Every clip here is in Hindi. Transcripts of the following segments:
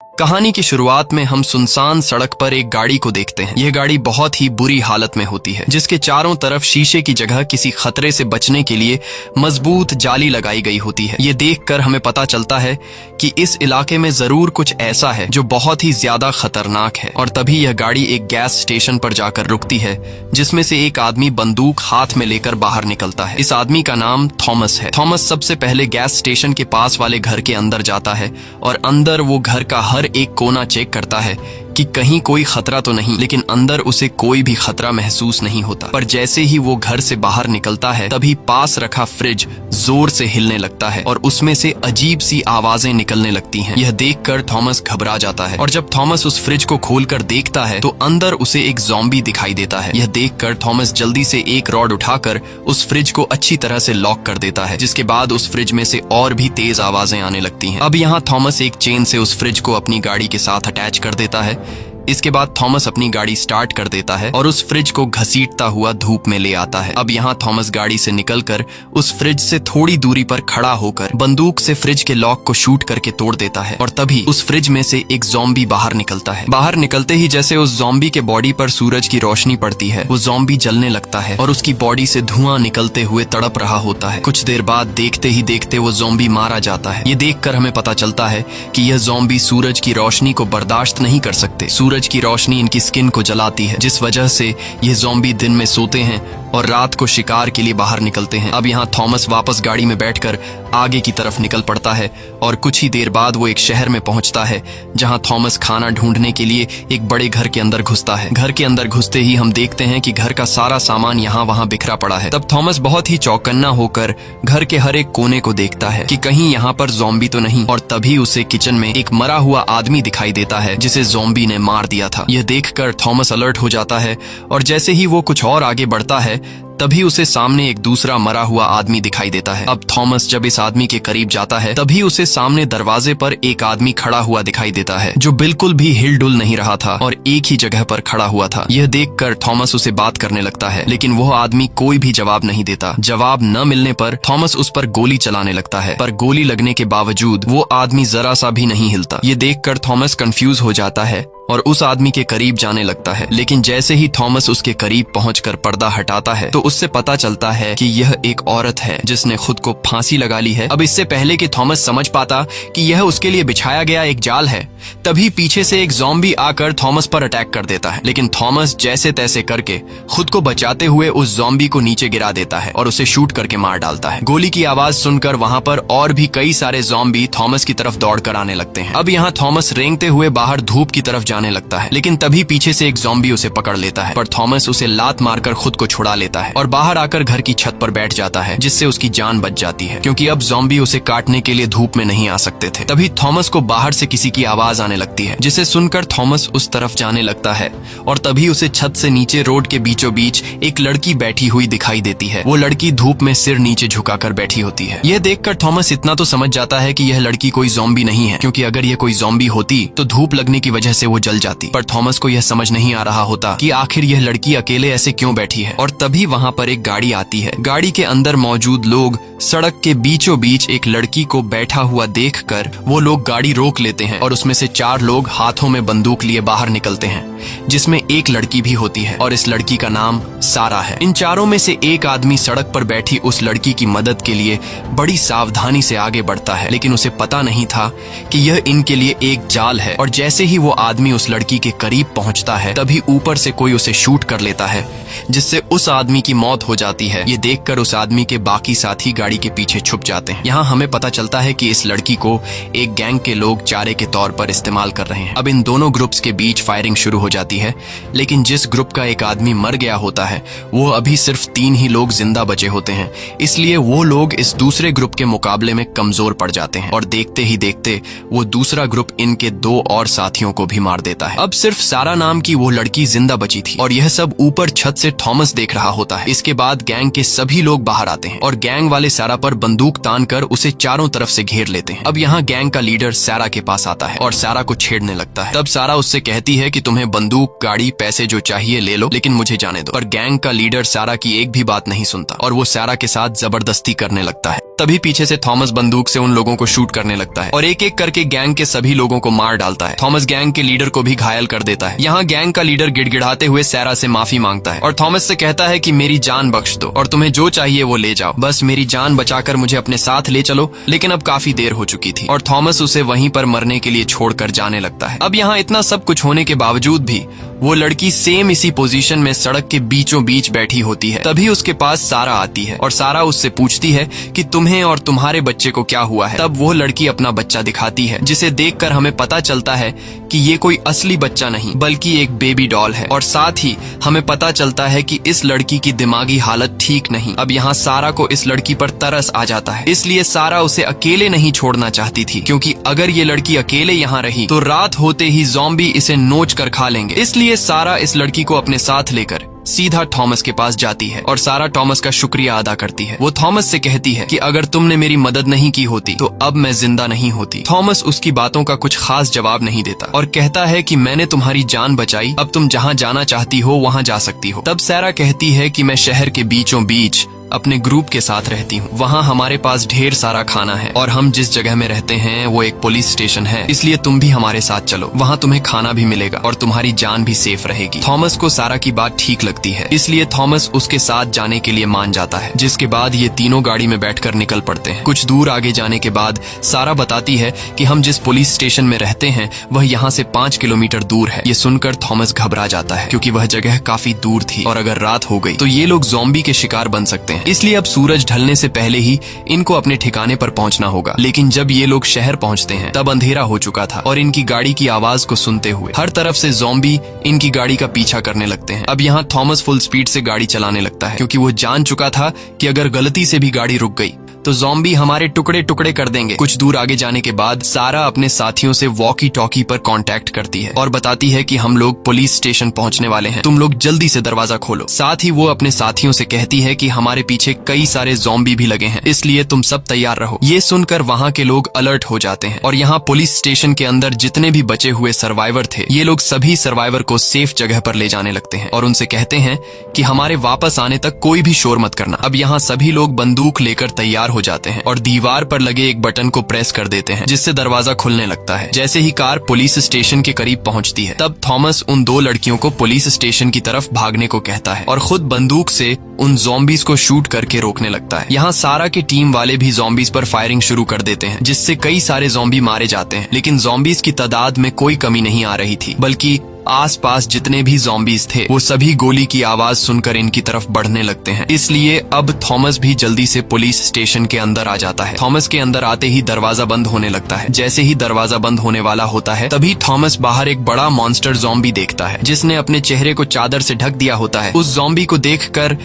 कहानी की शुरुआत में हम सुनसान सड़क पर एक गाड़ी को देखते हैं। यह गाड़ी बहुत ही बुरी हालत में होती है, जिसके चारों तरफ शीशे की जगह किसी खतरे से बचने के लिए मजबूत जाली लगाई गई होती है। ये देखकर हमें पता चलता है कि इस इलाके में जरूर कुछ ऐसा है जो बहुत ही ज्यादा खतरनाक है। और तभी यह गाड़ी एक गैस स्टेशन पर जाकर रुकती है, जिसमें से एक आदमी बंदूक हाथ में लेकर बाहर निकलता है। इस आदमी का नाम थॉमस है। थॉमस सबसे पहले गैस स्टेशन के पास वाले घर के अंदर जाता है और अंदर वो घर का हर एक कोना चेक करता है कि कहीं कोई खतरा तो नहीं, लेकिन अंदर उसे कोई भी खतरा महसूस नहीं होता। पर जैसे ही वो घर से बाहर निकलता है, तभी पास रखा फ्रिज जोर से हिलने लगता है और उसमें से अजीब सी आवाजें निकलने लगती हैं। यह देखकर थॉमस घबरा जाता है और जब थॉमस उस फ्रिज को खोलकर देखता है तो अंदर उसे एक ज़ॉम्बी दिखाई देता है। यह देखकर थॉमस जल्दी से एक रॉड उठाकर उस फ्रिज को अच्छी तरह से लॉक कर देता है, जिसके बाद उस फ्रिज में से और भी तेज आवाजें आने लगती हैं। अब यहाँ थॉमस एक चेन से उस फ्रिज को अपनी गाड़ी के साथ अटैच कर देता है। इसके बाद थॉमस अपनी गाड़ी स्टार्ट कर देता है और उस फ्रिज को घसीटता हुआ धूप में ले आता है। अब यहाँ थॉमस गाड़ी से निकलकर उस फ्रिज से थोड़ी दूरी पर खड़ा होकर बंदूक से फ्रिज के लॉक को शूट करके तोड़ देता है और तभी उस फ्रिज में से एक ज़ॉम्बी बाहर निकलता है। बाहर निकलते ही जैसे उस ज़ॉम्बी के बॉडी पर सूरज की रोशनी पड़ती है, वो ज़ॉम्बी जलने लगता है और उसकी बॉडी से धुआं निकलते हुए तड़प रहा होता है। कुछ देर बाद देखते ही देखते वो ज़ॉम्बी मारा जाता है। ये देखकर हमें पता चलता है कि यह ज़ॉम्बी सूरज की रोशनी को बर्दाश्त नहीं कर सकते। सूरज की रोशनी इनकी स्किन को जलाती है, जिस वजह से ये ज़ॉम्बी दिन में सोते हैं और रात को शिकार के लिए बाहर निकलते हैं। अब यहाँ थॉमस वापस गाड़ी में बैठकर आगे की तरफ निकल पड़ता है और कुछ ही देर बाद वो एक शहर में पहुंचता है, जहाँ थॉमस खाना ढूंढने के लिए एक बड़े घर के अंदर घुसता है। घर के अंदर घुसते ही हम देखते हैं कि घर का सारा सामान यहाँ वहाँ बिखरा पड़ा है। तब थॉमस बहुत ही चौकन्ना होकर घर के हर एक कोने को देखता है कि कहीं यहाँ पर ज़ॉम्बी तो नहीं, और तभी उसे किचन में एक मरा हुआ आदमी दिखाई देता है, जिसे ज़ॉम्बी ने मार दिया था। यह देखकर थॉमस अलर्ट हो जाता है और जैसे ही वो कुछ और आगे बढ़ता है, तभी उसे सामने एक दूसरा मरा हुआ आदमी दिखाई देता है। अब थॉमस जब इस आदमी के करीब जाता है, तभी उसे सामने दरवाजे पर एक आदमी खड़ा हुआ दिखाई देता है, जो बिल्कुल भी हिलडुल नहीं रहा था और एक ही जगह पर खड़ा हुआ था। यह देखकर थॉमस उसे बात करने लगता है, लेकिन वह आदमी कोई भी जवाब नहीं देता। जवाब न मिलने पर थॉमस उस पर गोली चलाने लगता है, पर गोली लगने के बावजूद वो आदमी जरा सा भी नहीं हिलता। ये देखकर थॉमस कंफ्यूज हो जाता है और उस आदमी के करीब जाने लगता है, लेकिन जैसे ही थॉमस उसके करीब पहुंचकर पर्दा हटाता है तो उससे पता चलता है कि यह एक औरत है जिसने खुद को फांसी लगा ली है। अब इससे पहले कि थॉमस समझ पाता कि यह उसके लिए बिछाया गया एक जाल है, तभी पीछे से एक ज़ॉम्बी आकर थॉमस पर अटैक कर देता है। लेकिन थॉमस जैसे तैसे करके खुद को बचाते हुए उस ज़ॉम्बी को नीचे गिरा देता है और उसे शूट करके मार डालता है। गोली की आवाज सुनकर वहां पर और भी कई सारे ज़ॉम्बी थॉमस की तरफ दौड़कर आने लगते हैं। अब यहाँ थॉमस रेंगते हुए बाहर धूप की तरफ जाने लगता है, लेकिन तभी पीछे से एक ज़ॉम्बी उसे पकड़ लेता है, पर थॉमस उसे लात मारकर खुद को छुड़ा लेता है और बाहर आकर घर की छत पर बैठ जाता है, जिससे उसकी जान बच जाती है, क्योंकि अब ज़ॉम्बी उसे काटने के लिए धूप में नहीं आ सकते थे। तभी थॉमस को बाहर से किसी की आवाज आने लगती है, जिसे सुनकर थॉमस उस तरफ जाने लगता है और तभी उसे छत से नीचे रोड के बीचों बीच एक लड़की बैठी हुई दिखाई देती है। वो लड़की धूप में सिर नीचे झुकाकर बैठी होती है। यह देखकर थॉमस इतना तो समझ जाता है कि यह लड़की कोई ज़ॉम्बी नहीं है, क्योंकि अगर यह कोई ज़ॉम्बी होती तो धूप लगने की वजह से वो जल जाती। पर थॉमस को यह समझ नहीं आ रहा होता कि आखिर यह लड़की अकेले ऐसे क्यों बैठी है। और तभी वहां पर एक गाड़ी आती है। गाड़ी के अंदर मौजूद लोग सड़क के बीचों बीच एक लड़की को बैठा हुआ देखकर वो लोग गाड़ी रोक लेते हैं और उसमें से 4 लोग हाथों में बंदूक लिए बाहर निकलते हैं, जिसमें एक लड़की भी होती है और इस लड़की का नाम सारा है। इन चारों में से एक आदमी सड़क पर बैठी उस लड़की की मदद के लिए बड़ी सावधानी से आगे बढ़ता है, लेकिन उसे पता नहीं था कि यह इनके लिए एक जाल है। और जैसे ही वो आदमी उस लड़की के करीब पहुंचता है, तभी ऊपर से कोई उसे शूट कर लेता है, जिससे उस आदमी की मौत हो जाती है। ये देखकर उस आदमी के बाकी साथी गाड़ी के पीछे छुप जाते हैं। यहाँ हमें पता चलता है कि इस लड़की को एक गैंग के लोग चारे के तौर पर इस्तेमाल कर रहे हैं। अब इन दोनों ग्रुप्स के बीच फायरिंग शुरू हो जाती है, लेकिन जिस ग्रुप का एक आदमी मर गया होता है, वो अभी सिर्फ 3 ही लोग जिंदा बचे होते हैं, इसलिए वो लोग इस दूसरे ग्रुप के मुकाबले में कमजोर पड़ जाते हैं और देखते ही देखते वो दूसरा ग्रुप इनके 2 और साथियों को भी मार देता है। अब सिर्फ सारा नाम की वो लड़की जिंदा बची थी और यह सब ऊपर छत से थॉमस देख रहा होता है। इसके बाद गैंग के सभी लोग बाहर आते हैं और गैंग वाले सारा पर बंदूक तानकर उसे चारों तरफ से घेर लेते हैं। अब यहाँ गैंग का लीडर सारा के पास आता है और सारा को छेड़ने लगता है। तब सारा उससे कहती है कि तुम्हें बंदूक, गाड़ी, पैसे जो चाहिए ले लो, लेकिन मुझे जाने दो। पर गैंग का लीडर सारा की एक भी बात नहीं सुनता और वो सारा के साथ जबरदस्ती करने लगता है। तभी पीछे से थॉमस बंदूक से उन लोगों को शूट करने लगता है और एक एक करके गैंग के सभी लोगों को मार डालता है। थॉमस गैंग के लीडर को भी घायल कर देता है। यहाँ गैंग का लीडर गिड़गिड़ाते हुए सैरा से माफी मांगता है और थॉमस से कहता है कि मेरी जान बख्श दो और तुम्हें जो चाहिए वो ले जाओ, बस मेरी जान बचाकर मुझे अपने साथ ले चलो। लेकिन अब काफी देर हो चुकी थी और थॉमस उसे वहीं पर मरने के लिए छोड़कर जाने लगता है। अब यहाँ इतना सब कुछ होने के बावजूद भी वो लड़की सेम इसी पोजीशन में सड़क के बीचों बीच बैठी होती है। तभी उसके पास सारा आती है और सारा उससे पूछती है कि तुम्हें और तुम्हारे बच्चे को क्या हुआ है। तब वो लड़की अपना बच्चा दिखाती है, जिसे देखकर हमें पता चलता है कि ये कोई असली बच्चा नहीं बल्कि एक बेबी डॉल है। और साथ ही हमें पता चलता है कि इस लड़की की दिमागी हालत ठीक नहीं। अब यहाँ सारा को इस लड़की पर तरस आ जाता है, इसलिए सारा उसे अकेले नहीं छोड़ना चाहती थी, क्योंकि अगर ये लड़की अकेले यहाँ रही तो रात होते ही ज़ॉम्बी इसे नोच कर खा लेंगे। इसलिए सारा इस लड़की को अपने साथ लेकर सीधा थॉमस के पास जाती है और सारा थॉमस का शुक्रिया अदा करती है। वो थॉमस से कहती है कि अगर तुमने मेरी मदद नहीं की होती तो अब मैं जिंदा नहीं होती। थॉमस उसकी बातों का कुछ खास जवाब नहीं देता और कहता है कि मैंने तुम्हारी जान बचाई, अब तुम जहाँ जाना चाहती हो वहाँ जा सकती हो। तब सारा कहती है कि मैं शहर के बीचों बीच अपने ग्रुप के साथ रहती हूँ, वहाँ हमारे पास ढेर सारा खाना है और हम जिस जगह में रहते हैं वो एक पुलिस स्टेशन है, इसलिए तुम भी हमारे साथ चलो, वहाँ तुम्हें खाना भी मिलेगा और तुम्हारी जान भी सेफ रहेगी। थॉमस को सारा की बात ठीक लगती है, इसलिए थॉमस उसके साथ जाने के लिए मान जाता है, जिसके बाद ये तीनों गाड़ी में बैठकर निकल पड़ते हैं। कुछ दूर आगे जाने के बाद सारा बताती है कि हम जिस पुलिस स्टेशन में रहते हैं वह यहाँ से 5 किलोमीटर दूर है। ये सुनकर थॉमस घबरा जाता है, क्योंकि वह जगह काफी दूर थी और अगर रात हो गई तो ये लोग ज़ॉम्बी के शिकार बन सकते हैं। इसलिए अब सूरज ढलने से पहले ही इनको अपने ठिकाने पर पहुंचना होगा। लेकिन जब ये लोग शहर पहुंचते हैं तब अंधेरा हो चुका था और इनकी गाड़ी की आवाज को सुनते हुए हर तरफ से ज़ॉम्बी इनकी गाड़ी का पीछा करने लगते हैं। अब यहाँ थॉमस फुल स्पीड से गाड़ी चलाने लगता है, क्योंकि वो जान चुका था कि अगर गलती से भी गाड़ी रुक गई तो ज़ॉम्बी हमारे टुकड़े टुकड़े कर देंगे। कुछ दूर आगे जाने के बाद सारा अपने साथियों से वॉकी टॉकी पर कांटेक्ट करती है और बताती है कि हम लोग पुलिस स्टेशन पहुंचने वाले हैं, तुम लोग जल्दी से दरवाजा खोलो। साथ ही वो अपने साथियों से कहती है कि हमारे पीछे कई सारे ज़ॉम्बी भी लगे हैं, इसलिए तुम सब तैयार रहो। ये सुनकर वहाँ के लोग अलर्ट हो जाते हैं और यहाँ पुलिस स्टेशन के अंदर जितने भी बचे हुए सर्वाइवर थे ये लोग सभी सर्वाइवर को सेफ जगह पर ले जाने लगते हैं और उनसे कहते हैं कि हमारे वापस आने तक कोई भी शोर मत करना। अब यहाँ सभी लोग बंदूक लेकर तैयार हो जाते हैं और दीवार पर लगे एक बटन को प्रेस कर देते हैं, जिससे दरवाजा खुलने लगता है। जैसे ही कार पुलिस स्टेशन के करीब पहुंचती है तब थॉमस उन दो लड़कियों को पुलिस स्टेशन की तरफ भागने को कहता है और खुद बंदूक से उन ज़ॉम्बीज को शूट करके रोकने लगता है। यहाँ सारा की टीम वाले भी ज़ॉम्बीज पर फायरिंग शुरू कर देते हैं, जिससे कई सारे ज़ॉम्बी मारे जाते हैं। लेकिन ज़ॉम्बीज की तादाद में कोई कमी नहीं आ रही थी, बल्कि आसपास जितने भी ज़ॉम्बीज थे वो सभी गोली की आवाज सुनकर इनकी तरफ बढ़ने लगते हैं। इसलिए अब थॉमस भी जल्दी से पुलिस स्टेशन के अंदर आ जाता है। थॉमस के अंदर आते ही दरवाजा बंद होने लगता है। जैसे ही दरवाजा बंद होने वाला होता है तभी थॉमस बाहर एक बड़ा मॉन्स्टर ज़ॉम्बी देखता है, जिसने अपने चेहरे को चादर से ढक दिया होता है। उस ज़ॉम्बी को देखकर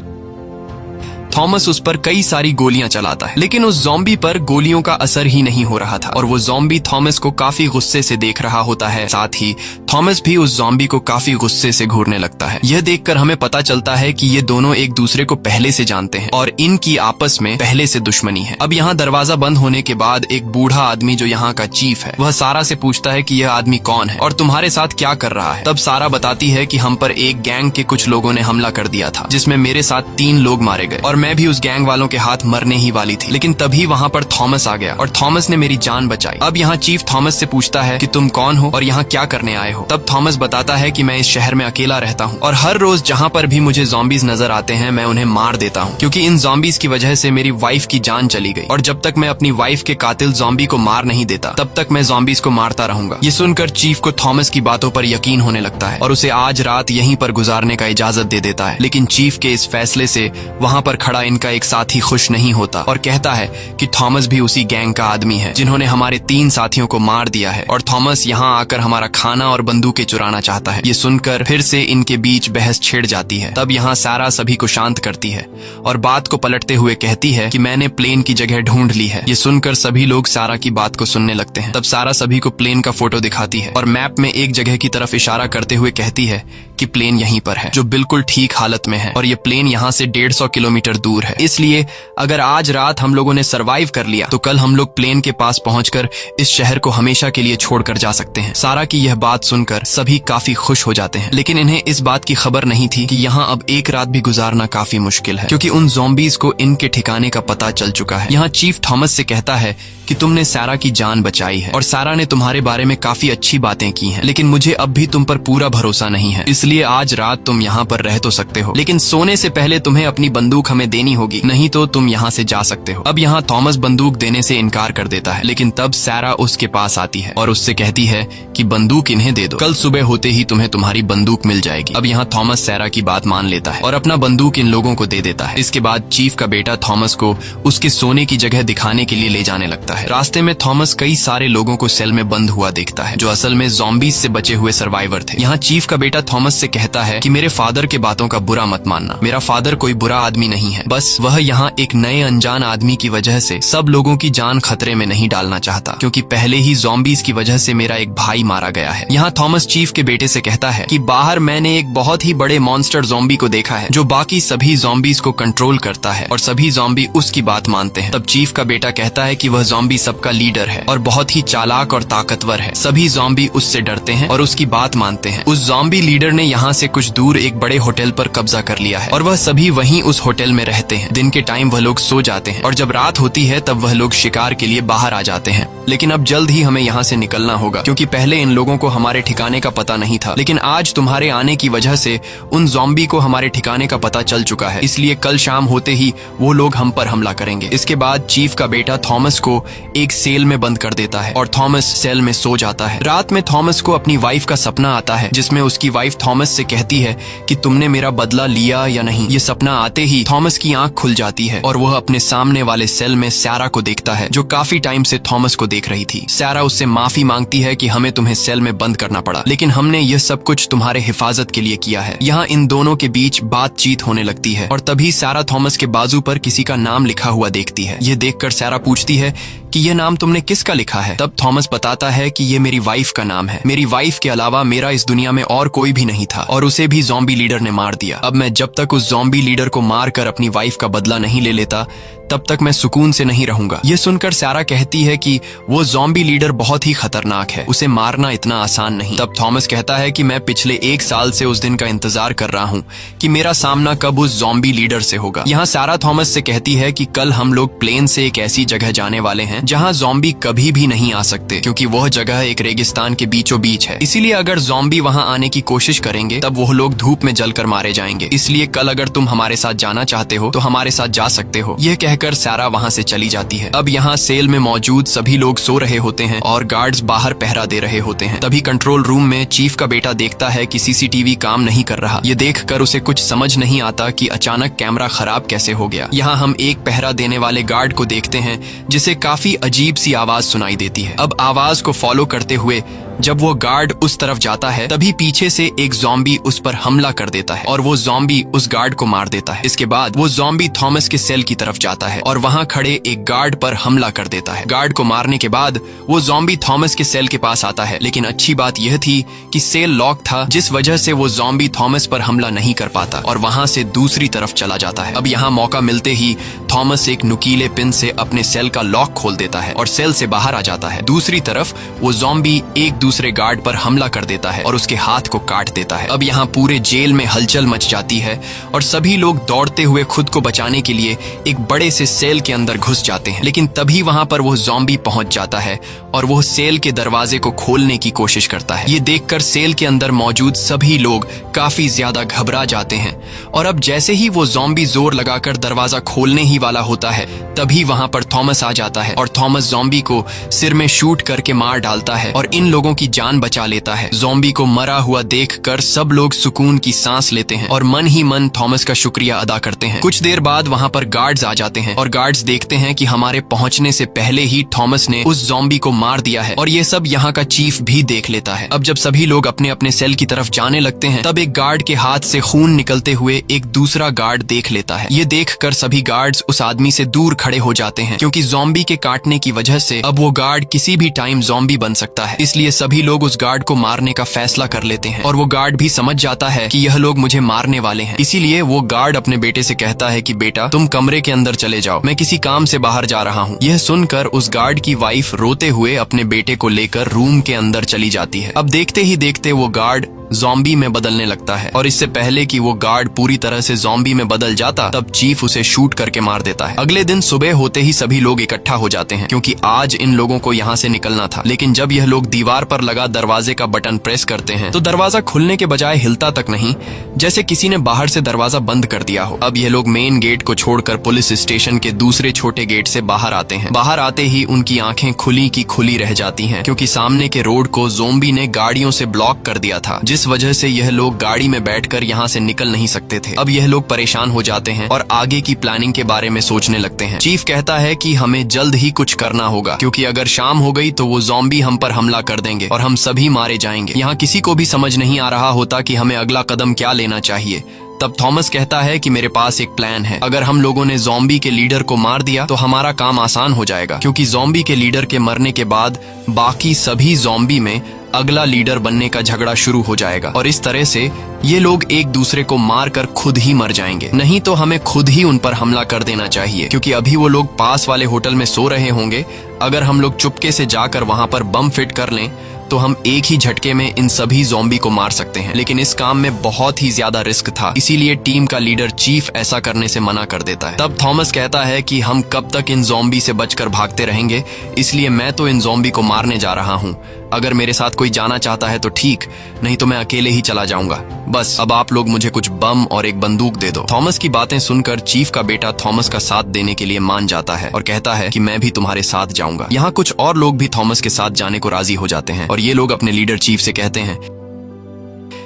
थॉमस उस पर कई सारी गोलियां चलाता है, लेकिन उस ज़ॉम्बी पर गोलियों का असर ही नहीं हो रहा था और वो ज़ॉम्बी थॉमस को काफी गुस्से से देख रहा होता है। साथ ही थॉमस भी उस ज़ॉम्बी को काफी गुस्से से घूरने लगता है। यह देखकर हमें पता चलता है कि ये दोनों एक दूसरे को पहले से जानते हैं और इनकी आपस में पहले से दुश्मनी है। अब यहाँ दरवाजा बंद होने के बाद एक बूढ़ा आदमी जो यहाँ का चीफ है वह सारा से पूछता है कि यह आदमी कौन है और तुम्हारे साथ क्या कर रहा है। तब सारा बताती है कि हम पर एक गैंग के कुछ लोगों ने हमला कर दिया था, जिसमें मेरे साथ 3 लोग मारे गए और मैं भी उस गैंग वालों के हाथ मरने ही वाली थी। लेकिन तभी वहाँ पर थॉमस आ गया और थॉमस ने मेरी जान बचाई। अब यहाँ चीफ थॉमस से पूछता है कि तुम कौन हो और यहाँ क्या करने आए हो। तब थॉमस बताता है कि मैं इस शहर में अकेला रहता हूँ और हर रोज जहाँ पर भी मुझे ज़ॉम्बीज नजर आते हैं मैं उन्हें मार देता हूँ, क्योंकि इन ज़ॉम्बीज की वजह से मेरी वाइफ की जान चली गई और जब तक मैं अपनी वाइफ के कातिल ज़ॉम्बी को मार नहीं देता तब तक मैं ज़ॉम्बीज को मारता रहूंगा। ये सुनकर चीफ को थॉमस की बातों पर यकीन होने लगता है और उसे आज रात यहीं पर गुजारने का इजाजत दे देता है। लेकिन चीफ के इस फैसले से वहाँ पर खड़ा इनका एक साथी खुश नहीं होता और कहता है कि थॉमस भी उसी गैंग का आदमी है जिन्होंने हमारे 3 साथियों को मार दिया है और थॉमस यहाँ आकर हमारा खाना और बंदूकें चुराना चाहता है। ये सुनकर फिर से इनके बीच बहस छिड़ जाती है। तब यहाँ सारा सभी को शांत करती है और बात को पलटते हुए कहती है कि मैंने प्लेन की जगह ढूंढ ली है। ये सुनकर सभी लोग सारा की बात को सुनने लगते हैं। तब सारा सभी को प्लेन का फोटो दिखाती है और मैप में एक जगह की तरफ इशारा करते हुए कहती है कि प्लेन यहीं पर है, जो बिल्कुल ठीक हालत में है और ये प्लेन यहाँ से 150 किलोमीटर दूर है। इसलिए अगर आज रात हम लोगों ने सरवाइव कर लिया तो कल हम लोग प्लेन के पास पहुंचकर इस शहर को हमेशा के लिए छोड़कर जा सकते हैं। सारा की यह बात सुनकर सुनकर सभी काफी खुश हो जाते हैं, लेकिन इन्हें इस बात की खबर नहीं थी कि यहाँ अब एक रात भी गुजारना काफी मुश्किल है, क्योंकि उन ज़ॉम्बीज़ को इनके ठिकाने का पता चल चुका है। यहाँ चीफ थॉमस से कहता है कि तुमने सारा की जान बचाई है और सारा ने तुम्हारे बारे में काफी अच्छी बातें की हैं, लेकिन मुझे अब भी तुम पर पूरा भरोसा नहीं है, इसलिए आज रात तुम यहाँ पर रह तो सकते हो, लेकिन सोने से पहले तुम्हें अपनी बंदूक हमें देनी होगी, नहीं तो तुम यहाँ से जा सकते हो। अब यहाँ थॉमस बंदूक देने से इनकार कर देता है, लेकिन तब सारा उसके पास आती है और उससे कहती है कि बंदूक इन्हें दे दो, कल सुबह होते ही तुम्हें तुम्हारी बंदूक मिल जाएगी। अब यहाँ थॉमस सारा की बात मान लेता है और अपना बंदूक इन लोगों को दे देता है। इसके बाद चीफ का बेटा थॉमस को उसके सोने की जगह दिखाने के लिए ले जाने लगता है। रास्ते में थॉमस कई सारे लोगों को सेल में बंद हुआ देखता है, जो असल में ज़ॉम्बीज़ से बचे हुए सर्वाइवर थे। यहाँ चीफ का बेटा थॉमस से कहता है कि मेरे फादर के बातों का बुरा मत मानना, मेरा फादर कोई बुरा आदमी नहीं है, बस वह यहाँ एक नए अनजान आदमी की वजह से सब लोगों की जान खतरे में नहीं डालना चाहता, क्योंकि पहले ही ज़ॉम्बीज़ की वजह से मेरा एक भाई मारा गया है। यहाँ थॉमस चीफ के बेटे से कहता है कि बाहर मैंने एक बहुत ही बड़े मॉन्स्टर ज़ॉम्बी को देखा है, जो बाकी सभी ज़ॉम्बीज़ को कंट्रोल करता है और सभी ज़ॉम्बी उसकी बात मानते हैं। तब चीफ का बेटा कहता है कि वह ज़ॉम्बी सबका लीडर है और बहुत ही चालाक और ताकतवर है, सभी ज़ॉम्बी उससे डरते हैं और उसकी बात मानते हैं। उस ज़ॉम्बी लीडर ने यहाँ से कुछ दूर एक बड़े होटल पर कब्जा कर लिया है और वह सभी वहीं उस होटल में रहते हैं। दिन के टाइम वह लोग सो जाते हैं और जब रात होती है तब वह लोग शिकार के लिए बाहर आ जाते हैं। लेकिन अब जल्द ही हमें यहाँ से निकलना होगा, क्योंकि पहले इन लोगों को हमारे ठिकाने का पता नहीं था, लेकिन आज तुम्हारे आने की वजह से उन ज़ॉम्बी को हमारे ठिकाने का पता चल चुका है, इसलिए कल शाम होते ही वो लोग हम पर हमला करेंगे। इसके बाद चीफ का बेटा थॉमस को एक सेल में बंद कर देता है और थॉमस सेल में सो जाता है। रात में थॉमस को अपनी वाइफ का सपना आता है, जिसमें उसकी वाइफ थॉमस से कहती है कि तुमने मेरा बदला लिया या नहीं। ये सपना आते ही थॉमस की आंख खुल जाती है और वह अपने सामने वाले सेल में सारा को देखता है, जो काफी टाइम से थॉमस को देख रही थी। सारा उससे माफी मांगती है कि हमें तुम्हें सेल में बंद करना पड़ा, लेकिन हमने यह सब कुछ तुम्हारे हिफाजत के लिए किया है। यहाँ इन दोनों के बीच बातचीत होने लगती है और तभी सारा थॉमस के बाजू पर किसी का नाम लिखा हुआ देखती है। ये देखकर सारा पूछती है कि यह नाम तुमने किसका लिखा है? तब थॉमस बताता है कि ये मेरी वाइफ का नाम है, मेरी वाइफ के अलावा मेरा इस दुनिया में और कोई भी नहीं था और उसे भी ज़ॉम्बी लीडर ने मार दिया। अब मैं जब तक उस ज़ॉम्बी लीडर को मारकर अपनी वाइफ का बदला नहीं ले लेता, तब तक मैं सुकून से नहीं रहूंगा। ये सुनकर सारा कहती है कि वो ज़ॉम्बी लीडर बहुत ही खतरनाक है, उसे मारना इतना आसान नहीं। तब थॉमस कहता है कि मैं पिछले 1 साल से उस दिन का इंतजार कर रहा हूँ कि मेरा सामना कब उस ज़ॉम्बी लीडर से होगा। यहाँ सारा थॉमस से कहती है कि कल हम लोग प्लेन से एक ऐसी जगह जाने वाले हैं जहाँ ज़ॉम्बी कभी भी नहीं आ सकते, क्योंकि वह जगह एक रेगिस्तान के बीचों बीच है। इसीलिए अगर ज़ॉम्बी वहाँ आने की कोशिश करेंगे तब वो लोग धूप में जलकर मारे जाएंगे। इसलिए कल अगर तुम हमारे साथ जाना चाहते हो तो हमारे साथ जा सकते हो। यह कहकर सारा वहाँ से चली जाती है। अब यहाँ सेल में मौजूद सभी लोग सो रहे होते हैं और गार्ड्स बाहर पहरा दे रहे होते हैं। तभी कंट्रोल रूम में चीफ का बेटा देखता है कि सीसीटीवी काम नहीं कर रहा। ये देखकर उसे कुछ समझ नहीं आता कि अचानक कैमरा खराब कैसे हो गया। यहाँ हम एक पहरा देने वाले गार्ड को देखते हैं जिसे काफी अजीब सी आवाज सुनाई देती है। अब आवाज को फॉलो करते हुए जब वो गार्ड उस तरफ जाता है तभी पीछे से एक ज़ॉम्बी उस पर हमला कर देता है और वो ज़ॉम्बी उस गार्ड को मार देता है। इसके बाद वो ज़ॉम्बी थॉमस के सेल की तरफ जाता है और वहाँ खड़े एक गार्ड पर हमला कर देता है। गार्ड को मारने के बाद वो ज़ॉम्बी थॉमस के सेल के पास आता है, लेकिन अच्छी बात यह थी कि सेल लॉक था, जिस वजह से वो ज़ॉम्बी थॉमस पर हमला नहीं कर पाता और वहाँ से दूसरी तरफ चला जाता है। अब यहाँ मौका मिलते ही थॉमस एक नुकीले पिन से अपने सेल का लॉक खोल देता है और सेल से बाहर आ जाता है। दूसरी तरफ वो ज़ॉम्बी एक दूसरे गार्ड पर हमला कर देता है और उसके हाथ को काट देता है। अब यहाँ पूरे जेल में हलचल मच जाती है और सभी लोग दौड़ते हुए खुद को बचाने के लिए एक बड़े से सेल के अंदर घुस जाते हैं, लेकिन तभी वहां पर वो ज़ॉम्बी पहुंच जाता है और वो सेल के दरवाजे को खोलने की कोशिश करता है। ये देखकर सेल के अंदर मौजूद सभी लोग काफी ज्यादा घबरा जाते हैं और अब जैसे ही वो ज़ॉम्बी जोर लगाकर दरवाजा खोलने ही वाला होता है तभी वहां पर थॉमस आ जाता है और थॉमस ज़ॉम्बी को सिर में शूट करके मार डालता है और इन लोगों की जान बचा लेता है। ज़ॉम्बी को मरा हुआ देखकर सब लोग सुकून की सांस लेते हैं और मन ही मन थॉमस का शुक्रिया अदा करते हैं। कुछ देर बाद वहां पर गार्ड्स आ जाते हैं और गार्ड्स देखते हैं कि हमारे पहुंचने से पहले ही थॉमस ने उस ज़ॉम्बी को मार दिया है और ये सब यहाँ का चीफ भी देख लेता है। अब जब सभी लोग अपने अपने सेल की तरफ जाने लगते हैं तब एक गार्ड के हाथ से खून निकलते हुए एक दूसरा गार्ड देख लेता है। ये देखकर सभी गार्ड्स उस आदमी से दूर खड़े हो जाते हैं, क्योंकि ज़ॉम्बी के काटने की वजह से अब वो गार्ड किसी भी टाइम ज़ॉम्बी बन सकता है। इसलिए सभी लोग उस गार्ड को मारने का फैसला कर लेते हैं और वो गार्ड भी समझ जाता है कि यह लोग मुझे मारने वाले हैं। इसीलिए वो गार्ड अपने बेटे से कहता है कि बेटा तुम कमरे के अंदर चले जाओ, मैं किसी काम से बाहर जा रहा हूँ। यह सुनकर उस गार्ड की वाइफ रोते हुए अपने बेटे को लेकर रूम के अंदर चली जाती है। अब देखते ही देखते वो गार्ड ज़ॉम्बी में बदलने लगता है और इससे पहले कि वो गार्ड पूरी तरह से ज़ॉम्बी में बदल जाता तब चीफ उसे शूट करके मार देता है। अगले दिन सुबह होते ही सभी लोग इकट्ठा हो जाते हैं, क्योंकि आज इन लोगों को यहाँ से निकलना था। लेकिन जब यह लोग दीवार पर लगा दरवाजे का बटन प्रेस करते हैं तो दरवाजा खुलने के बजाय हिलता तक नहीं, जैसे किसी ने बाहर से दरवाजा बंद कर दिया हो। अब यह लोग मेन गेट को छोड़कर पुलिस स्टेशन के दूसरे छोटे गेट से बाहर आते हैं। बाहर आते ही उनकी आंखें खुली की खुली रह जाती हैं, क्योंकि सामने के रोड को ज़ॉम्बी ने गाड़ियों से ब्लॉक कर दिया था, जिस वजह से यह लोग गाड़ी में बैठकर यहाँ से निकल नहीं सकते थे। अब यह लोग परेशान हो जाते हैं और आगे की प्लानिंग के बारे में सोचने लगते हैं। चीफ कहता है कि हमें जल्द ही कुछ करना होगा, क्योंकि अगर शाम हो गई तो वो ज़ॉम्बी हम पर हमला कर देंगे और हम सभी मारे जाएंगे। यहाँ किसी को भी समझ नहीं आ रहा होता कि हमें अगला कदम क्या लेना चाहिए। तब थॉमस कहता है कि मेरे पास एक प्लान है। अगर हम लोगों ने ज़ॉम्बी के लीडर को मार दिया तो हमारा काम आसान हो जाएगा, क्योंकि ज़ॉम्बी के लीडर के मरने के बाद बाकी सभी ज़ॉम्बी में अगला लीडर बनने का झगड़ा शुरू हो जाएगा और इस तरह से ये लोग एक दूसरे को मारकर खुद ही मर जाएंगे। नहीं तो हमें खुद ही उन पर हमला कर देना चाहिए, क्योंकि अभी वो लोग पास वाले होटल में सो रहे होंगे। अगर हम लोग चुपके से जाकर वहां पर बम फिट कर लें तो हम एक ही झटके में इन सभी ज़ॉम्बी को मार सकते हैं। लेकिन इस काम में बहुत ही ज्यादा रिस्क था, इसीलिए टीम का लीडर चीफ ऐसा करने से मना कर देता है। तब थॉमस कहता है कि हम कब तक इन ज़ॉम्बी से बचकर भागते रहेंगे, इसलिए मैं तो इन ज़ॉम्बी को मारने जा रहा हूँ। अगर मेरे साथ कोई जाना चाहता है तो ठीक, नहीं तो मैं अकेले ही चला जाऊंगा। बस अब आप लोग मुझे कुछ बम और एक बंदूक दे दो। थॉमस की बातें सुनकर चीफ का बेटा थॉमस का साथ देने के लिए मान जाता है और कहता है कि मैं भी तुम्हारे साथ जाऊंगा। यहाँ कुछ और लोग भी थॉमस के साथ जाने को राजी हो जाते हैं और ये लोग अपने लीडर चीफ से कहते हैं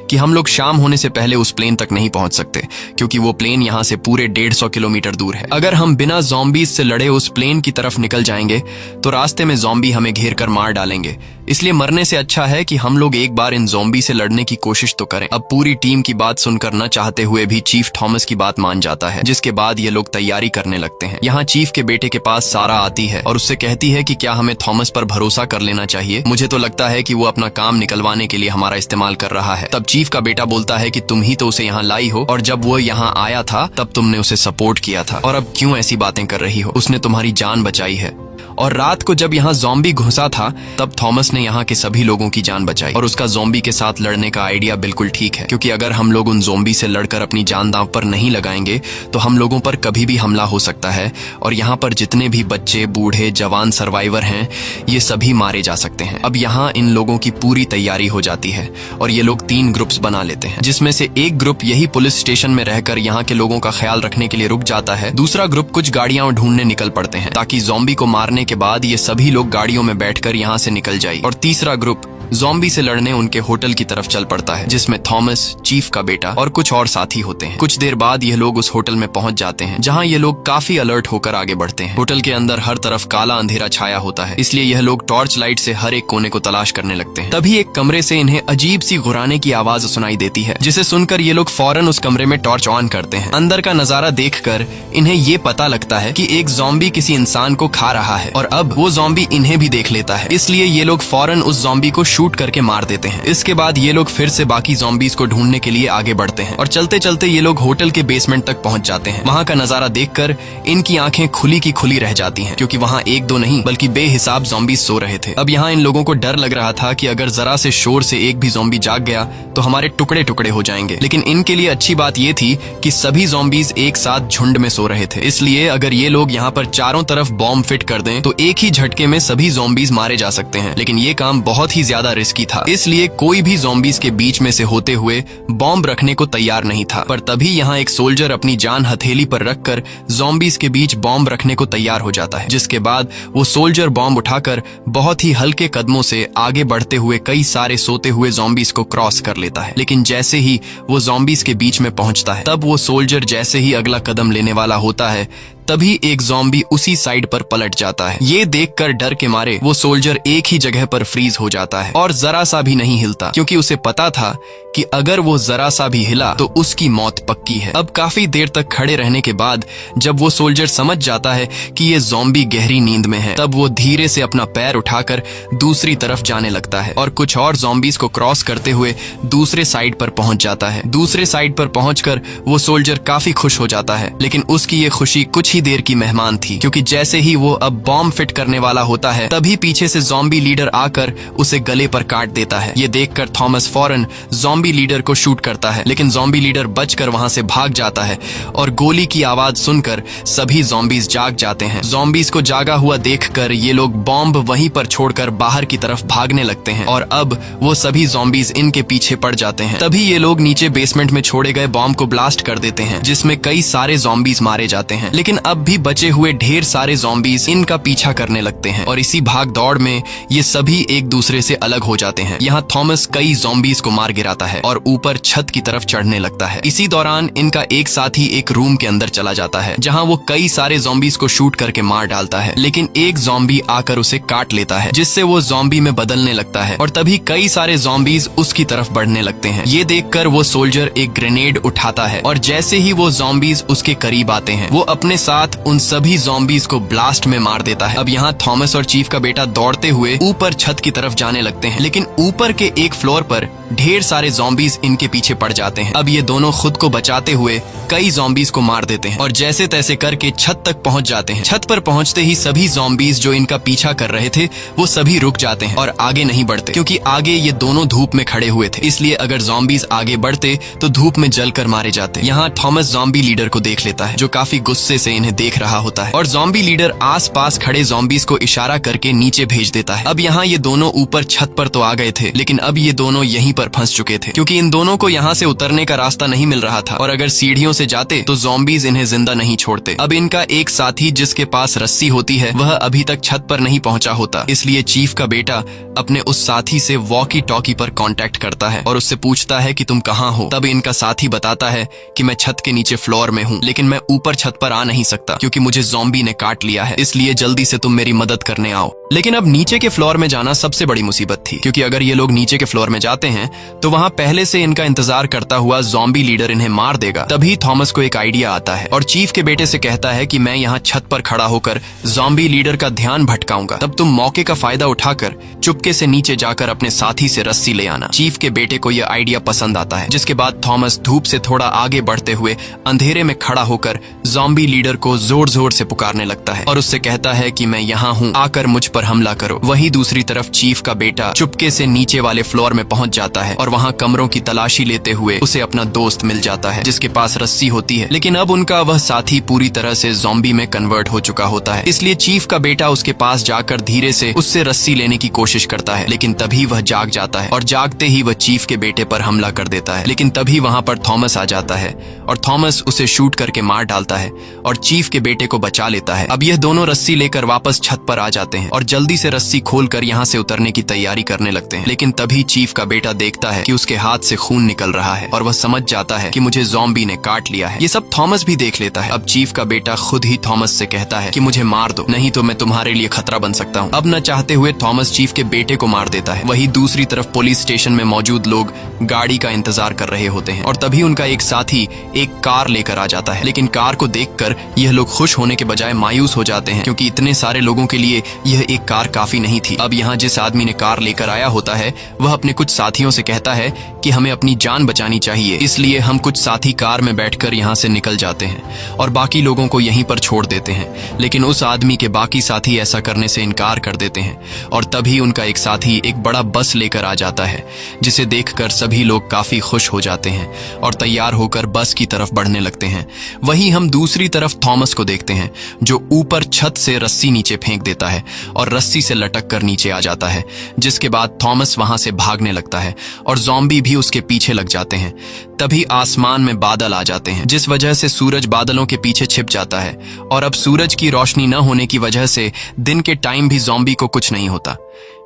कि हम लोग शाम होने से पहले उस प्लेन तक नहीं पहुंच सकते, क्योंकि वो प्लेन यहाँ से पूरे 150 किलोमीटर दूर है। अगर हम बिना ज़ॉम्बीज से लड़े उस प्लेन की तरफ निकल जाएंगे तो रास्ते में ज़ॉम्बी हमें घेर कर मार डालेंगे। इसलिए मरने से अच्छा है कि हम लोग एक बार इन ज़ॉम्बी से लड़ने की कोशिश तो करें। अब पूरी टीम की बात सुनकर न चाहते हुए भी चीफ थॉमस की बात मान जाता है, जिसके बाद ये लोग तैयारी करने लगते हैं। यहाँ चीफ के बेटे के पास सारा आती है और उससे कहती है कि क्या हमें थॉमस पर भरोसा कर लेना चाहिए। मुझे तो लगता है कि वो अपना काम निकलवाने के लिए हमारा इस्तेमाल कर रहा है। तब चीफ का बेटा बोलता है कि तुम ही तो उसे यहाँ लाई हो, और जब वो यहाँ आया था तब तुमने उसे सपोर्ट किया था, और अब क्यों ऐसी बातें कर रही हो? उसने तुम्हारी जान बचाई है। और रात को जब यहाँ ज़ॉम्बी घुसा था तब थॉमस ने यहाँ के सभी लोगों की जान बचाई, और उसका ज़ॉम्बी के साथ लड़ने का आइडिया बिल्कुल ठीक है, क्योंकि अगर हम लोग उन ज़ॉम्बी से लड़कर अपनी जान दांव पर नहीं लगाएंगे तो हम लोगों पर कभी भी हमला हो सकता है और यहाँ पर जितने भी बच्चे, बूढ़े, जवान सर्वाइवर हैं ये सभी मारे जा सकते हैं। अब यहाँ इन लोगों की पूरी तैयारी हो जाती है और ये लोग 3 ग्रुप्स बना लेते हैं, जिसमें से एक ग्रुप यही पुलिस स्टेशन में रहकर यहाँ के लोगों का ख्याल रखने के लिए रुक जाता है। दूसरा ग्रुप कुछ गाड़ियां ढूंढने निकल पड़ते हैं ताकि ज़ॉम्बी को मारने के बाद ये सभी लोग गाड़ियों में बैठकर यहाँ से निकल जाए, और तीसरा ग्रुप ज़ॉम्बी से लड़ने उनके होटल की तरफ चल पड़ता है, जिसमें थॉमस, चीफ का बेटा और कुछ और साथी होते हैं। कुछ देर बाद ये लोग उस होटल में पहुंच जाते हैं, जहां ये लोग काफी अलर्ट होकर आगे बढ़ते हैं। होटल के अंदर हर तरफ काला अंधेरा छाया होता है, इसलिए यह लोग टॉर्च लाइट से हर एक कोने को तलाश करने लगते हैं। तभी एक कमरे से इन्हें अजीब सी गुर्राने की आवाज सुनाई देती है, जिसे सुनकर ये लोग फौरन उस कमरे में टॉर्च ऑन करते हैं। अंदर का नजारा देखकर इन्हें ये पता लगता है कि एक ज़ॉम्बी किसी इंसान को खा रहा है, और अब वो ज़ॉम्बी इन्हें भी देख लेता है। इसलिए ये लोग फौरन उस ज़ॉम्बी को शूट करके मार देते हैं। इसके बाद ये लोग फिर से बाकी ज़ॉम्बीज को ढूंढने के लिए आगे बढ़ते हैं, और चलते चलते ये लोग होटल के बेसमेंट तक पहुंच जाते हैं। वहां का नजारा देखकर इनकी आंखें खुली की खुली रह जाती हैं, क्योंकि वहां एक दो नहीं बल्कि बेहिसाब ज़ॉम्बीज सो रहे थे। अब यहाँ इन लोगों को डर लग रहा था कि अगर जरा से शोर से एक भी ज़ॉम्बी जाग गया तो हमारे टुकड़े टुकड़े हो जाएंगे। लेकिन इनके लिए अच्छी बात ये थी कि सभी ज़ॉम्बीज एक साथ झुंड में सो रहे थे, इसलिए अगर ये लोग यहाँ पर चारों तरफ बॉम्ब फिट कर दें तो एक ही झटके में सभी ज़ॉम्बीज मारे जा सकते हैं। लेकिन ये काम बहुत ही ज्यादा रिस्की था, इसलिए कोई भी ज़ॉम्बीज के बीच में से होते हुए बॉम्ब रखने को तैयार नहीं था। पर तभी यहाँ एक सोल्जर अपनी जान हथेली पर रखकर ज़ॉम्बीज के बीच बॉम्ब रखने को तैयार हो जाता है, जिसके बाद वो सोल्जर बॉम्ब उठाकर बहुत ही हल्के कदमों से आगे बढ़ते हुए कई सारे सोते हुए ज़ॉम्बीज को क्रॉस कर लेता है। लेकिन जैसे ही वो ज़ॉम्बीज के बीच में पहुंचता है, तब वो सोल्जर जैसे ही अगला कदम लेने वाला होता है तभी एक ज़ॉम्बी उसी साइड पर पलट जाता है। ये देखकर डर के मारे वो सोल्जर एक ही जगह पर फ्रीज हो जाता है और जरा सा भी नहीं हिलता, क्योंकि उसे पता था कि अगर वो जरा सा भी हिला तो उसकी मौत पक्की है। अब काफी देर तक खड़े रहने के बाद जब वो सोल्जर समझ जाता है कि ये ज़ॉम्बी गहरी नींद में है, तब वो धीरे से अपना पैर उठाकर दूसरी तरफ जाने लगता है और कुछ और ज़ॉम्बीज को क्रॉस करते हुए दूसरे साइड पर पहुंच जाता है। दूसरे साइड पर पहुंचकर वो सोल्जर काफी खुश हो जाता है, लेकिन उसकी ये खुशी कुछ ही देर की मेहमान थी, क्योंकि जैसे ही वो अब बॉम्ब फिट करने वाला होता है तभी पीछे से ज़ॉम्बी लीडर आकर उसे गले पर काट देता है। ये देखकर थॉमस फौरन ज़ॉम्बी लीडर को शूट करता है, लेकिन ज़ॉम्बी लीडर बचकर वहां से भाग जाता है और गोली की आवाज सुनकर सभी ज़ॉम्बीज जाग जाते हैं। ज़ॉम्बीज को जागा हुआ देखकर ये लोग बॉम्ब वहीं पर छोड़कर बाहर की तरफ भागने लगते हैं और अब वो सभी ज़ॉम्बीज इनके पीछे पड़ जाते हैं। तभी ये लोग नीचे बेसमेंट में छोड़े गए बॉम्ब को ब्लास्ट कर देते हैं, जिसमें कई सारे ज़ॉम्बीज मारे जाते हैं, लेकिन अब भी बचे हुए ढेर सारे ज़ॉम्बीज इनका पीछा करने लगते हैं और इसी भाग दौड़ में ये सभी एक दूसरे से अलग हो जाते हैं। यहाँ थॉमस कई ज़ॉम्बीज को मार गिराता है और ऊपर छत की तरफ चढ़ने लगता है। इसी दौरान इनका एक साथी एक रूम के अंदर चला जाता है, जहाँ वो कई सारे ज़ॉम्बीज को शूट करके मार डालता है, लेकिन एक ज़ॉम्बी आकर उसे काट लेता है, जिससे वो ज़ॉम्बी में बदलने लगता है और तभी कई सारे ज़ॉम्बीज उसकी तरफ बढ़ने लगते हैं। ये देखकर वो सोल्जर एक ग्रेनेड उठाता है और जैसे ही वो ज़ॉम्बीज उसके करीब आते हैं वो अपने साथ उन सभी ज़ॉम्बीज को ब्लास्ट में मार देता है। अब यहाँ थॉमस और चीफ का बेटा दौड़ते हुए ऊपर छत की तरफ जाने लगते हैं, लेकिन ऊपर के एक फ्लोर पर ढेर सारे ज़ॉम्बीज इनके पीछे पड़ जाते हैं। अब ये दोनों खुद को बचाते हुए कई ज़ॉम्बीज को मार देते हैं और जैसे तैसे करके छत तक पहुंच जाते हैं। छत पर पहुंचते ही सभी ज़ॉम्बीज जो इनका पीछा कर रहे थे वो सभी रुक जाते हैं और आगे नहीं बढ़ते, क्योंकि आगे ये दोनों धूप में खड़े हुए थे, इसलिए अगर ज़ॉम्बीज आगे बढ़ते तो धूप में जलकर मारे जाते। यहाँ थॉमस ज़ॉम्बी लीडर को देख लेता है, जो काफी गुस्से से इन्हें देख रहा होता है, और ज़ॉम्बी लीडर आस पास खड़े ज़ॉम्बीज को इशारा करके नीचे भेज देता है। अब यहाँ ये दोनों ऊपर छत पर तो आ गए थे, लेकिन अब ये दोनों यहीं पर फंस चुके थे, क्योंकि इन दोनों को यहाँ से उतरने का रास्ता नहीं मिल रहा था और अगर सीढ़ियों से जाते तो ज़ॉम्बीज इन्हें जिंदा नहीं छोड़ते। अब इनका एक साथी जिसके पास रस्सी होती है वह अभी तक छत पर नहीं पहुंचा होता, इसलिए चीफ का बेटा अपने उस साथी से वॉकी टॉकी पर कांटेक्ट करता है और उससे पूछता है कि तुम कहाँ हो। तब इनका साथी बताता है कि मैं छत के नीचे फ्लोर में हूँ, लेकिन मैं ऊपर छत पर आ नहीं सकता क्योंकि मुझे ज़ॉम्बी ने काट लिया है, इसलिए जल्दी से तुम मेरी मदद करने आओ। लेकिन अब नीचे के फ्लोर में जाना सबसे बड़ी मुसीबत थी, क्योंकि अगर ये लोग नीचे के फ्लोर में जाते हैं तो वहाँ पहले से इनका इंतजार करता हुआ ज़ॉम्बी लीडर इन्हें मार देगा। तभी थॉमस को एक आइडिया आता है और चीफ के बेटे से कहता है कि मैं यहाँ छत पर खड़ा होकर ज़ॉम्बी लीडर का ध्यान भटकाऊंगा, तब तुम मौके का फायदा उठाकर चुपके से नीचे जाकर अपने साथी से रस्सी ले आना। चीफ के बेटे को यह आइडिया पसंद आता है, जिसके बाद थॉमस धूप से थोड़ा आगे बढ़ते हुए अंधेरे में खड़ा होकर ज़ॉम्बी लीडर को जोर जोर से पुकारने लगता है और उससे कहता है कि मैं यहाँ हूँ, आकर मुझ पर हमला करो। वहीं दूसरी तरफ चीफ का बेटा चुपके से नीचे वाले फ्लोर में पहुंच जाता है और वहाँ कमरों की तलाशी लेते हुए उसे अपना दोस्त मिल जाता है, जिसके पास रस्सी होती है, लेकिन अब उनका वह साथी पूरी तरह से ज़ॉम्बी में कन्वर्ट हो चुका होता है। इसलिए चीफ का बेटा उसके पास जाकर धीरे से उससे रस्सी लेने की कोशिश करता है, लेकिन तभी वह जाग जाता है और जागते ही वह चीफ के बेटे पर हमला कर देता है। लेकिन तभी वहाँ पर थॉमस आ जाता है और थॉमस उसे शूट करके मार डालता है और चीफ के बेटे को बचा लेता है। अब यह दोनों रस्सी लेकर वापस छत पर आ जाते हैं और जल्दी से रस्सी खोलकर यहाँ से उतरने की तैयारी करने लगते हैं, लेकिन तभी चीफ का बेटा देखता है कि उसके हाथ से खून निकल रहा है और वह समझ जाता है कि मुझे ज़ॉम्बी ने काट लिया है। ये सब थॉमस भी देख लेता है। अब चीफ का बेटा खुद ही थॉमस से कहता है कि मुझे मार दो, नहीं तो मैं तुम्हारे लिए खतरा बन सकता हूँ। अब न चाहते हुए थॉमस चीफ के बेटे को मार देता है। वहीं दूसरी तरफ पुलिस स्टेशन में मौजूद लोग गाड़ी का इंतजार कर रहे होते हैं और तभी उनका एक साथी एक कार लेकर आ जाता है, लेकिन कार को देखकर यह लोग खुश होने के बजाय मायूस हो जाते हैं, क्योंकि इतने सारे लोगों के लिए यह एक कार काफी नहीं थी। अब यहाँ जिस आदमी ने कार लेकर आया होता है वह अपने कुछ साथियों से कहता है कि हमें अपनी जान बचानी चाहिए, इसलिए हम कुछ साथी कार में बैठकर यहाँ से निकल जाते हैं और बाकी लोगों को यहीं पर छोड़ देते हैं। लेकिन उस आदमी के बाकी साथी ऐसा करने से इनकार कर देते हैं और तभी उनका एक साथी एक बड़ा बस लेकर आ जाता है, जिसे देखकर सभी लोग काफी खुश हो जाते हैं और तैयार होकर बस की तरफ बढ़ने लगते हैं। वहीं हम दूसरी तरफ थॉमस को देखते हैं, जो ऊपर छत से रस्सी नीचे फेंक देता है और रस्सी से लटक कर नीचे आ जाता है, जिसके बाद थॉमस वहां से भागने लगता है और ज़ॉम्बी भी उसके पीछे लग जाते हैं। तभी आसमान में बादल आ जाते हैं, जिस वजह से सूरज बादलों के पीछे छिप जाता है और अब सूरज की रोशनी न होने की वजह से दिन के टाइम भी ज़ॉम्बी को कुछ नहीं होता।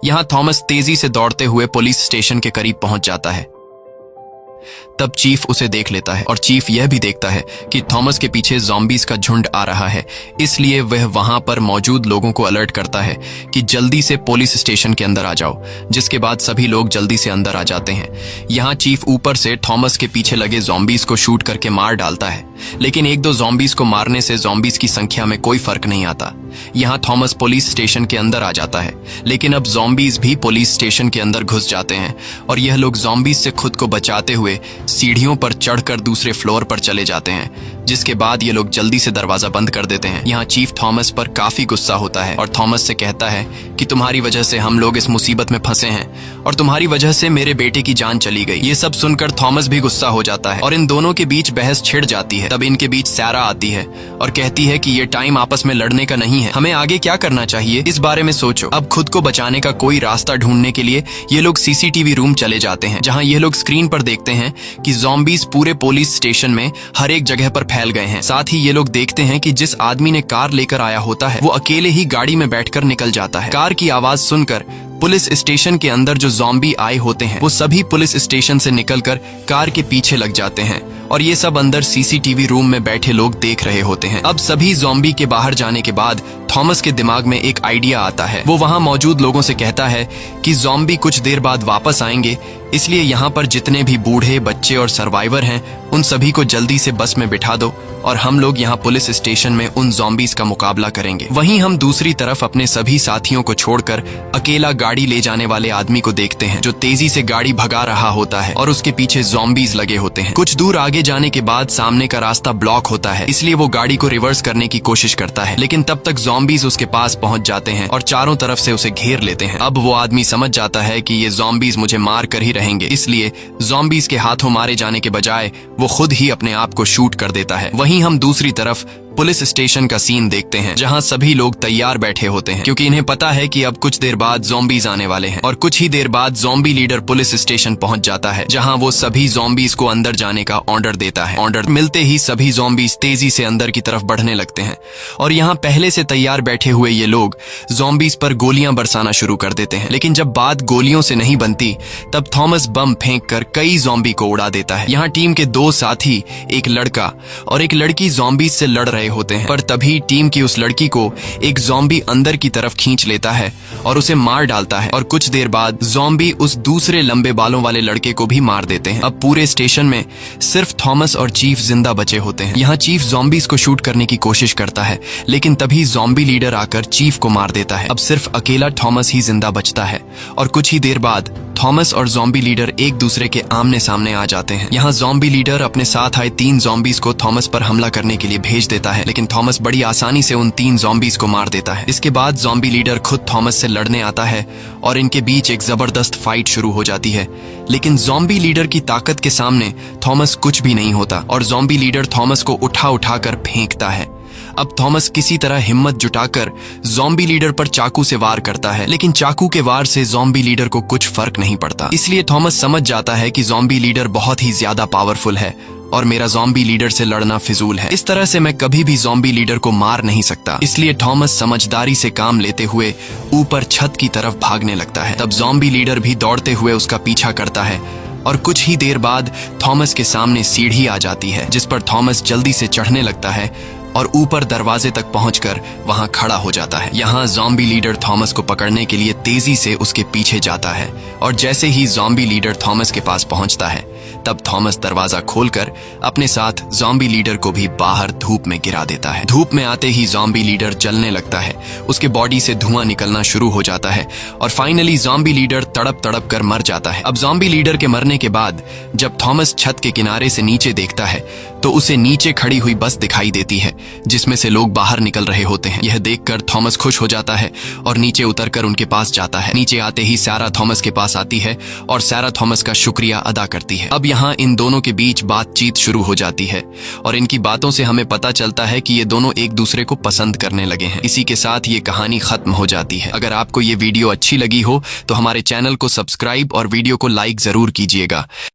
यहाँ थॉमस तेजी से दौड़ते हुए पुलिस स्टेशन के करीब पहुंच जाता है, तब चीफ उसे देख लेता है और चीफ यह भी देखता है कि थॉमस के पीछे ज़ॉम्बीज का झुंड आ रहा है। इसलिए वह वहां पर मौजूद लोगों को अलर्ट करता है कि जल्दी से पुलिस स्टेशन के अंदर आ जाओ, जिसके बाद सभी लोग जल्दी से अंदर आ जाते हैं। यहाँ चीफ ऊपर से थॉमस के पीछे लगे ज़ॉम्बीज को शूट करके मार डालता है, लेकिन एक दो ज़ॉम्बीज को मारने से ज़ॉम्बीज की संख्या में कोई फर्क नहीं आता। यहाँ थॉमस पुलिस स्टेशन के अंदर आ जाता है, लेकिन अब ज़ॉम्बीज भी पुलिस स्टेशन के अंदर घुस जाते हैं और यह लोग ज़ॉम्बीज से खुद को बचाते हुए सीढ़ियों पर चढ़कर दूसरे फ्लोर पर चले जाते हैं, जिसके बाद ये लोग जल्दी से दरवाजा बंद कर देते हैं। यहाँ चीफ थॉमस पर काफी गुस्सा होता है और थॉमस से कहता है कि तुम्हारी वजह से हम लोग इस मुसीबत में फंसे हैं और तुम्हारी वजह से मेरे बेटे की जान चली गई। ये सब सुनकर थॉमस भी गुस्सा हो जाता है और इन दोनों के बीच बहस छिड़ जाती है। तब इनके बीच सैरा आती है और कहती है कि ये टाइम आपस में लड़ने का नहीं है, हमें आगे क्या करना चाहिए इस बारे में सोचो। अब खुद को बचाने का कोई रास्ता ढूंढने के लिए ये लोग सीसीटीवी रूम चले जाते हैं, जहाँ ये लोग स्क्रीन पर देखते हैं कि ज़ॉम्बीज पूरे पुलिस स्टेशन में हर एक जगह पर फैल गए हैं। साथ ही ये लोग देखते हैं कि जिस आदमी ने कार लेकर आया होता है वो अकेले ही गाड़ी में बैठकर निकल जाता है। कार की आवाज सुनकर पुलिस स्टेशन के अंदर जो ज़ॉम्बी आए होते हैं वो सभी पुलिस स्टेशन से निकलकर कार के पीछे लग जाते हैं और ये सब अंदर सीसीटीवी रूम में बैठे लोग देख रहे होते हैं। अब सभी ज़ॉम्बी के बाहर जाने के बाद थॉमस के दिमाग में एक आइडिया आता है। वो वहां मौजूद लोगों से कहता है कि ज़ॉम्बी कुछ देर बाद वापस आएंगे, इसलिए यहाँ पर जितने भी बूढ़े, बच्चे और सर्वाइवर हैं उन सभी को जल्दी से बस में बिठा दो और हम लोग यहाँ पुलिस स्टेशन में उन ज़ॉम्बीज का मुकाबला करेंगे। वहीं हम दूसरी तरफ अपने सभी साथियों को छोड़कर अकेला गाड़ी ले जाने वाले आदमी को देखते हैं जो तेजी से गाड़ी भगा रहा होता है और उसके पीछे ज़ॉम्बीज लगे होते हैं। कुछ दूर आगे जाने के बाद सामने का रास्ता ब्लॉक होता है, इसलिए वो गाड़ी को रिवर्स करने की कोशिश करता है, लेकिन तब तक ज़ॉम्बीज उसके पास पहुंच जाते हैं और चारों तरफ से उसे घेर लेते हैं। अब वो आदमी समझ जाता है कि ये ज़ॉम्बीज मुझे मार कर ही रहेंगे, इसलिए ज़ॉम्बीज के हाथों मारे जाने के बजाय वो खुद ही अपने आप को शूट कर देता है। वहीं हम दूसरी तरफ पुलिस स्टेशन का सीन देखते हैं, जहां सभी लोग तैयार बैठे होते हैं क्योंकि इन्हें पता है कि अब कुछ देर बाद ज़ॉम्बीज आने वाले हैं। और कुछ ही देर बाद ज़ॉम्बी लीडर पुलिस स्टेशन पहुंच जाता है, जहां वो सभी ज़ॉम्बीज को अंदर जाने का ऑर्डर देता है। ऑर्डर मिलते ही सभी ज़ॉम्बीज तेजी से अंदर की तरफ बढ़ने लगते हैं और यहाँ पहले से तैयार बैठे हुए ये लोग ज़ॉम्बीज पर गोलियां बरसाना शुरू कर देते हैं। लेकिन जब बात गोलियों से नहीं बनती तब थॉमस बम फेंक कर कई ज़ॉम्बी को उड़ा देता है। यहाँ टीम के दो साथी, एक लड़का और एक लड़की ज़ॉम्बीज से लड़ रहे होते हैं, पर तभी टीम की उस लड़की को एक ज़ॉम्बी अंदर की तरफ खींच लेता है और उसे मार डालता है और कुछ देर बाद ज़ॉम्बी उस दूसरे लंबे बालों वाले लड़के को भी मार देते हैं। अब पूरे स्टेशन में सिर्फ थॉमस और चीफ जिंदा बचे होते हैं। यहाँ चीफ ज़ॉम्बीज को शूट करने की कोशिश करता है, लेकिन तभी ज़ॉम्बी लीडर आकर चीफ को मार देता है। अब सिर्फ अकेला थॉमस ही जिंदा बचता है और कुछ ही देर बाद थॉमस और ज़ॉम्बी लीडर एक दूसरे के आमने सामने आ जाते हैं। यहाँ ज़ॉम्बी लीडर अपने साथ आए 3 ज़ॉम्बीज को थॉमस पर हमला करने के लिए भेज देता है, लेकिन थॉमस बड़ी आसानी से उन 3 ज़ॉम्बीज को मार देता है। इसके बाद ज़ॉम्बी लीडर खुद थॉमस से लड़ने आता है और इनके बीच एक जबरदस्त फाइट शुरू हो जाती है, लेकिन ज़ॉम्बी लीडर की ताकत के सामने थॉमस कुछ भी नहीं होता और ज़ॉम्बी लीडर थॉमस को उठा कर फेंकता है। अब थॉमस किसी तरह हिम्मत जुटाकर ज़ॉम्बी लीडर पर चाकू से वार करता है, लेकिन चाकू के वार से ज़ॉम्बी लीडर को कुछ फर्क नहीं पड़ता। इसलिए थॉमस समझ जाता है कि ज़ॉम्बी लीडर बहुत ही ज्यादा पावरफुल है और मेरा ज़ॉम्बी लीडर से लड़ना फिजूल है। इस तरह से मैं कभी भी ज़ॉम्बी लीडर को मार नहीं सकता। इसलिए थॉमस समझदारी से काम लेते हुए ऊपर छत की तरफ भागने लगता है। तब ज़ॉम्बी लीडर भी दौड़ते हुए उसका पीछा करता है और कुछ ही देर बाद थॉमस के सामने सीढ़ी आ जाती है, जिस पर थॉमस जल्दी से चढ़ने लगता है और ऊपर दरवाजे तक पहुंचकर वहां खड़ा हो जाता है। यहाँ ज़ॉम्बी लीडर थॉमस को पकड़ने के लिए तेजी से उसके पीछे जाता है और जैसे ही ज़ॉम्बी लीडर थॉमस के पास पहुंचता है तब थॉमस दरवाजा खोलकर अपने साथ ज़ॉम्बी लीडर को भी बाहर धूप में गिरा देता है। धूप में आते ही ज़ॉम्बी लीडर जलने लगता है, उसके बॉडी से धुआं निकलना शुरू हो जाता है और फाइनली ज़ॉम्बी लीडर तड़प कर मर जाता है। अब ज़ॉम्बी लीडर के मरने के बाद जब थॉमस छत के किनारे से नीचे देखता है तो उसे नीचे खड़ी हुई बस दिखाई देती है, जिसमें से लोग बाहर निकल रहे होते हैं। यह देखकर थॉमस खुश हो जाता है और नीचे उतरकर उनके पास जाता है। नीचे आते ही सैरा थॉमस के पास आती है और सैरा थॉमस का शुक्रिया अदा करती है। अब यहाँ इन दोनों के बीच बातचीत शुरू हो जाती है और इनकी बातों से हमें पता चलता है कि ये दोनों एक दूसरे को पसंद करने लगे हैं। इसी के साथ ये कहानी खत्म हो जाती है। अगर आपको ये वीडियो अच्छी लगी हो तो हमारे चैनल को सब्सक्राइब और वीडियो को लाइक जरूर कीजिएगा।